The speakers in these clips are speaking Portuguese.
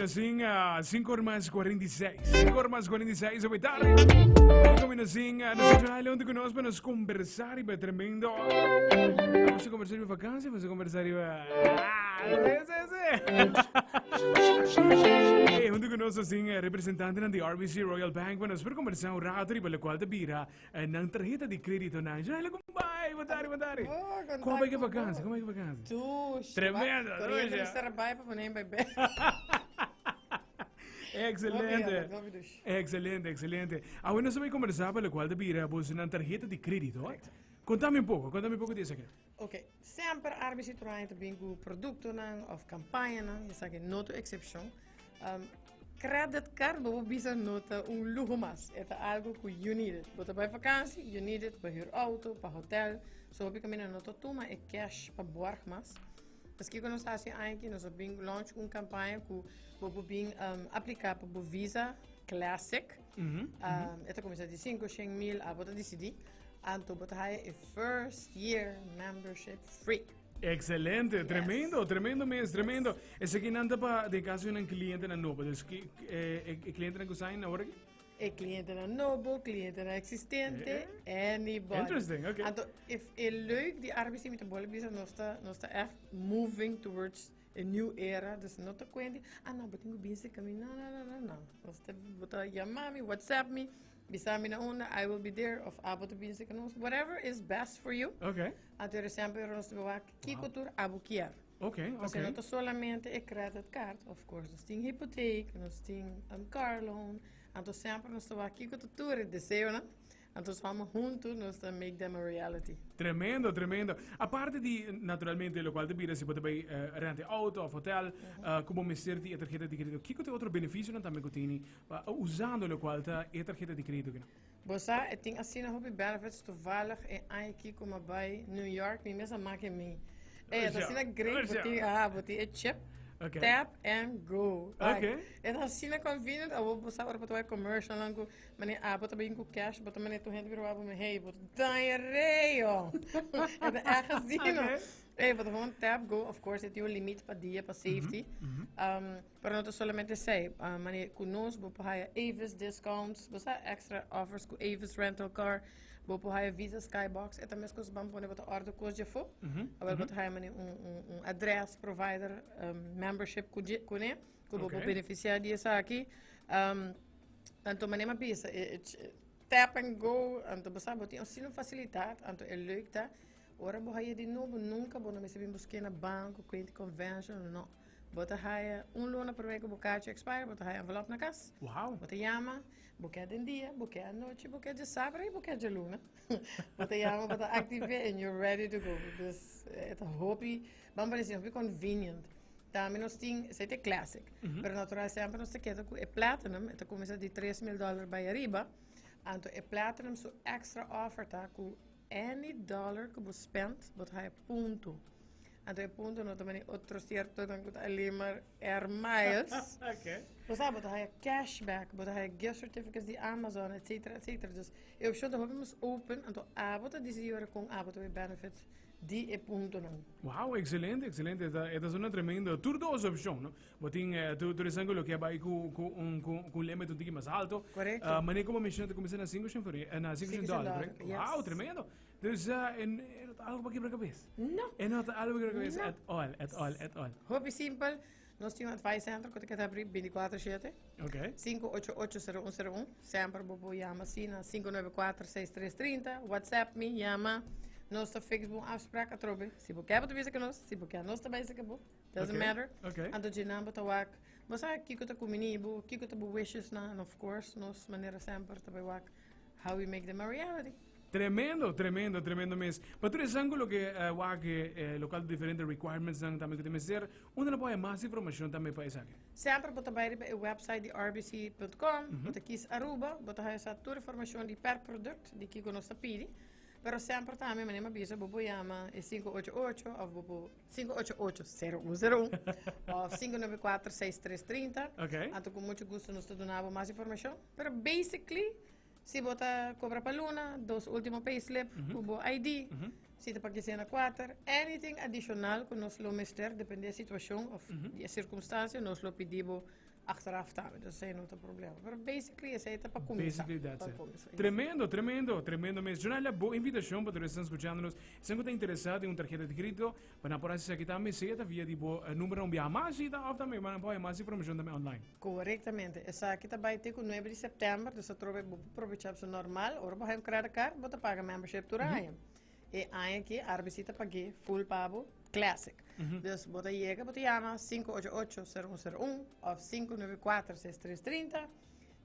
assim, 5:46. 5:46 da tarde. Como assim, nós estamos onde conosco para nos conversar e tremendo. Vamos conversar de vacância, vamos conversar de... E onde conosco assim, representante da RBC Royal Bank, para nós per conversar un rato e per la quale bira na tarjeta di credito na. Já ele vai, boa tarde. Como é que é vacância? Como é que é vacância? Tu, Tremendo. correndo no trabalho para nem beber. Excelente, excelente. Agora nós vamos conversar pela qual da bira você na tarjeta de crédito. Contame um pouco disso aqui. Ok, sempre a RBC trabalha também com produto ou campanha, isso aqui não é exceção. Credit card, vou bisa nota luxo mais. É algo que you need it. Você vai vakantie, you need it para ir auto, para hotel. So, eu caminho nota toma é cash para boar mais. Mas que nós assim aqui, nós vamos launch uma campanha que vou bem aplicar para o Visa Classic. Esta começa de 500 mil a botar decidir. Então, botar é first year membership free. Excelente, yes. Tremendo mesmo, tremendo. Esse aqui não anda para, de caso de um cliente na novo, então cliente na cozinha na hora aqui? É cliente na novo, cliente na existente, anybody. Interesting, okay. Então, if é leuk die RBC met de bollenbisa, nós está echt moving towards a new era, dus não está quente, não, but tenho busy caminho, não. Nós está botar chamar me, WhatsApp me, bisami na una, I will be there, of abo to busy whatever is best for you. Okay. Então, sempre nós temos que cultura abuquear. Okay. Você não está solamente a credit card, of course, nós temos hipoteca, nós temos car loan, então sempre nós estamos aqui com cultura, desejo, né? Então vamos juntos, nós temos make them a reality. Tremendo. A parte de, naturalmente, lo qual de se pode bem rente auto ou hotel, como mesterti a tarjeta de crédito. Que outro benefício não também que tem usando lo qual a tarjeta de crédito? Você tem assim na hobby benefits toevallig en aqui como bij New York, me mesmo maak me. Dat is een great, wat die chip. Okay. Tap and go. Okay. En als je convenient, dan wil je op het commercial lang go, maar wat ben je cash, wat ben je toen hebben we hebben hey, wat dan je reo. En de echt gezien. Wat gewoon tap go, of course, het je limit per dia per safety. Maar not solamente say, maar je kunos, bo je Avis discounts, bo extra offers ku Avis rental car. Bopo haya Visa Skybox, eta mes kos bam pone bota order kos jefo. Awel bota haya mani address provider membership kune, ku bopo beneficiar disso aqui. Anto manema pisa tap and go, anto basa boti sino facilidade, anto é leuk tá. Ora bo haya de novo nunca bo na me sabim buscar na banco, client convention, no. Bota haya luna per week bocadinho expire, bota haya envelope na casa. Wow. Bota llama, bocad de dia, bocad de noite, bocad de sábado e bocad de luna. Bota llama, bota active and you're ready to go. Dus het hobby, vamos dizer, hobby convenient. Também nós tem, isso é classic. Pero natural sempre nós queda com é platinum, então começa de $3,000 para arriba. Então é platinum so extra offer tá com any dollar que você spend, bota haya ponto. Então, é ponto, não também outro certo, então, ali, mas miles. Ok. Você sabe, você cashback, você gift certificates de Amazon, etc. Dus, eu acho que nós open, então, você diz com você benefits de é ponto não. Wow, excelente. Esta é uma tremenda. Tudo duas opções, não? Você tu resango lo que vai com limite um pouco mais alto. Correto. Mas como mencionei, começa na $500, correto? Wow, tremendo. Dus algo para quebrar a cabeça? Não. É não algo para quebrar a cabeça? At all. Hobby simples. Nós temos um advice center que eu abrir 24/7. Ok. 588-0101. Sempre vou chamar assim na 594-6330. WhatsApp me, chama. Nós temos Facebook afspraak a trobe. Se você quer ver que nós, se você quer nós também se quer. Doesn't matter. Okay. Então de nome tá wak. Mas aqui que eu tô comigo, aqui que eu tô wishes na, and of course, nós maneira sempre tá wak. How we make them a reality. Tremendo mesmo. Para tu esse ângulo que local de diferentes requirements também que tem que ser, onde não pode mais informação também para isso aqui. Sempre bota bij o website de rbc.com, bota kies Aruba, bota aí essa toda informação de per produto de que nós pedi. Pero sempre também manema bisa bobo chama é 588 ou bobo 588-0101 ou 594-6330. Okay. Então com muito gosto nós te donava mais informação. Pero basically se bota cobra para luna, dos últimos payslip, o ID, se te pague na 4, anything additional que nós lo mister, depende da situação ou da circunstância, nós lo pedimos achteraf staan. Dus dat is niet het probleem. Maar basically is het para começar. Basically, that's Para it. começar. Tremendo mesmo. Jornal, boa invitação para os que estão escutando-nos. Se você está interessado em tarjeta de crédito, para por essa aqui também, se via de número mais e também, mas pode mais informação também online. Correctamente. Essa aqui está vai ter com 9 de setembro, dus dat trobe op aproveitar normal. Ora, bij hem credit card, bota paga membership to Ryan. E aí aqui, RBC está pague full pago classic. Dus bota chega, bota chama 588-0101 of 594-6330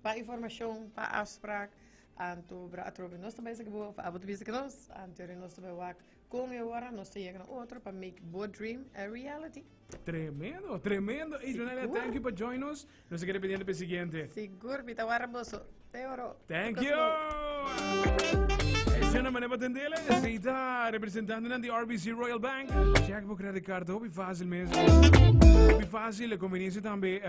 para informação, para afspraak. Anto bra trobe nós também se gebo, para bota bisa que nós, anto nós também wak com eu ora nós chega na outro para make both dream a reality. Tremendo. E Jonela, thank you for joining us. Não se quer pedir para o seguinte. Seguro, pita warboso. Euro. Thank you. Esse nome é para atender. Você está representando na RBC Royal Bank. Check para o credit card, é fácil mesmo. É fácil, a conveniência também.